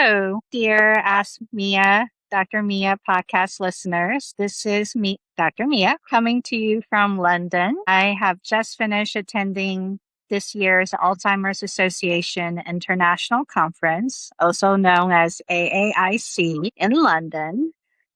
Hello, dear Ask Mia, Dr. Mia podcast listeners. This is me, Dr. Mia, coming to you from London. I have just finished attending this year's Alzheimer's Association International Conference, also known as AAIC, in London.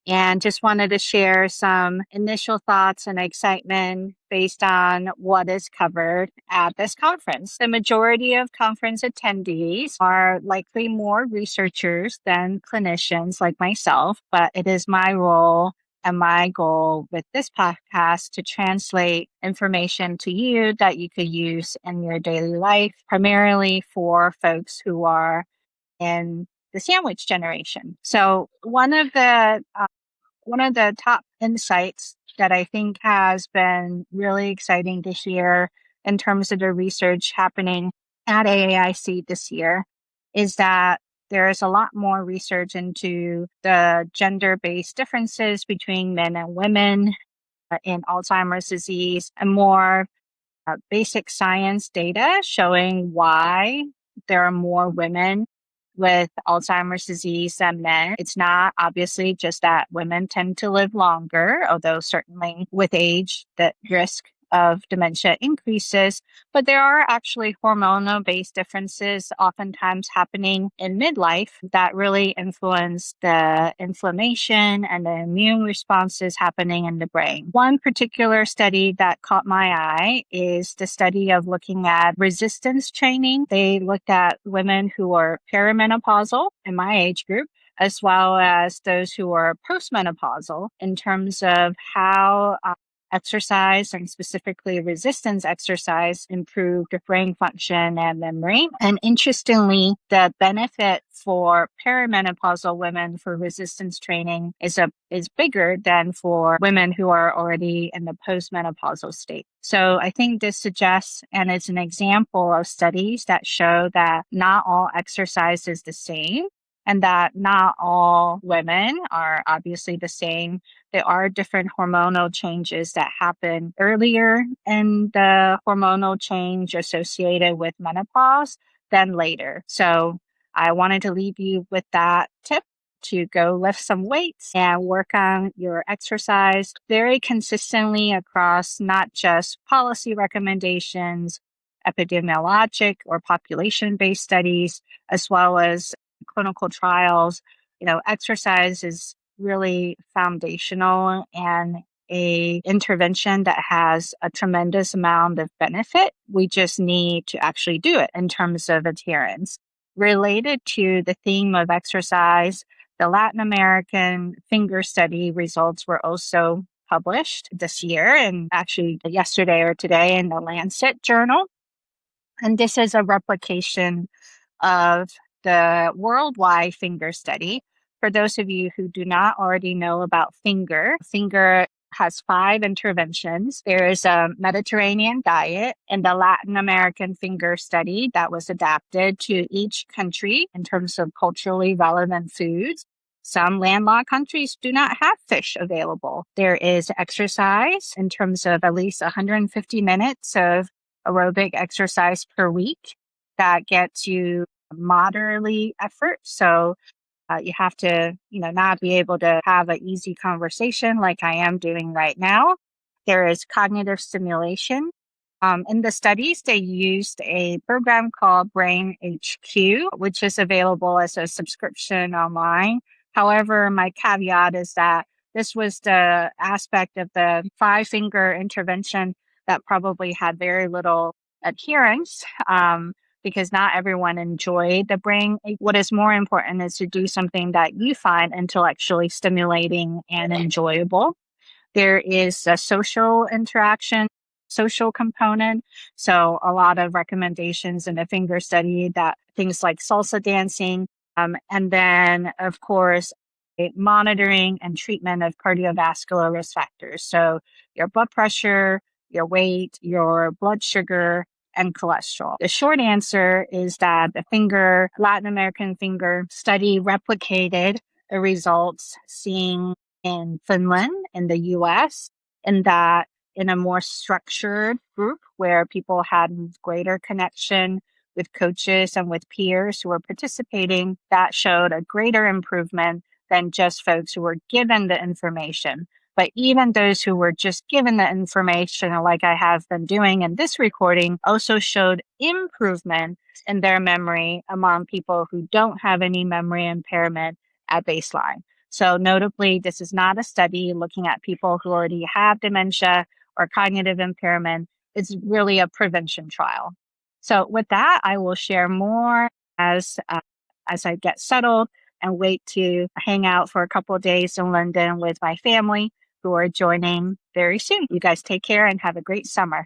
And just wanted to share some initial thoughts and excitement based on what is covered at this conference. The majority of conference attendees are likely more researchers than clinicians like myself, but it is my role and my goal with this podcast to translate information to you that you could use in your daily life, primarily for folks who are in the sandwich generation. So one of the top insights that I think has been really exciting to hear in terms of the research happening at AAIC this year is that there is a lot more research into the gender-based differences between men and women in Alzheimer's disease, and more basic science data showing why there are more women with Alzheimer's disease than men. It's not obviously just that women tend to live longer, although certainly with age, the risk of dementia increases, but there are actually hormonal based differences oftentimes happening in midlife that really influence the inflammation and the immune responses happening in the brain. One particular study that caught my eye is the study of looking at resistance training. They looked at women who are perimenopausal in my age group, as well as those who are postmenopausal, in terms of how exercise, and specifically resistance exercise, improved brain function and memory. And interestingly, the benefit for perimenopausal women for resistance training is bigger than for women who are already in the postmenopausal state. So I think this suggests, and it's an example of studies that show that not all exercise is the same, and that not all women are obviously the same. There are different hormonal changes that happen earlier in the hormonal change associated with menopause than later. So I wanted to leave you with that tip to go lift some weights and work on your exercise very consistently across not just policy recommendations, epidemiologic or population-based studies, as well as clinical trials. Exercise is really foundational and a intervention that has a tremendous amount of benefit. We just need to actually do it in terms of adherence. Related to the theme of exercise, the Latin American finger study results were also published this year, and actually yesterday or today, in the Lancet journal. And this is a replication of the worldwide finger study. For those of you who do not already know about finger has 5 interventions. There is a Mediterranean diet and the Latin American finger study that was adapted to each country in terms of culturally relevant foods. Some landlocked countries do not have fish available. There is exercise in terms of at least 150 minutes of aerobic exercise per week that gets you moderately effort. So you have to, not be able to have an easy conversation like I am doing right now. There is cognitive stimulation. In the studies, they used a program called Brain HQ, which is available as a subscription online. However, my caveat is that this was the aspect of the 5-finger intervention that probably had very little adherence. Because not everyone enjoyed the brain. What is more important is to do something that you find intellectually stimulating and enjoyable. There is a social interaction, social component. So a lot of recommendations in the finger study that things like salsa dancing, and then of course, monitoring and treatment of cardiovascular risk factors. So your blood pressure, your weight, your blood sugar, and cholesterol. The short answer is that the Latin American finger study replicated the results seen in Finland, in the US, in that in a more structured group where people had greater connection with coaches and with peers who were participating that showed a greater improvement than just folks who were given the information. But even those who were just given the information, like I have been doing in this recording, also showed improvement in their memory among people who don't have any memory impairment at baseline. So notably, this is not a study looking at people who already have dementia or cognitive impairment. It's really a prevention trial. So with that, I will share more as I get settled and wait to hang out for a couple of days in London with my family who are joining very soon. You guys take care and have a great summer.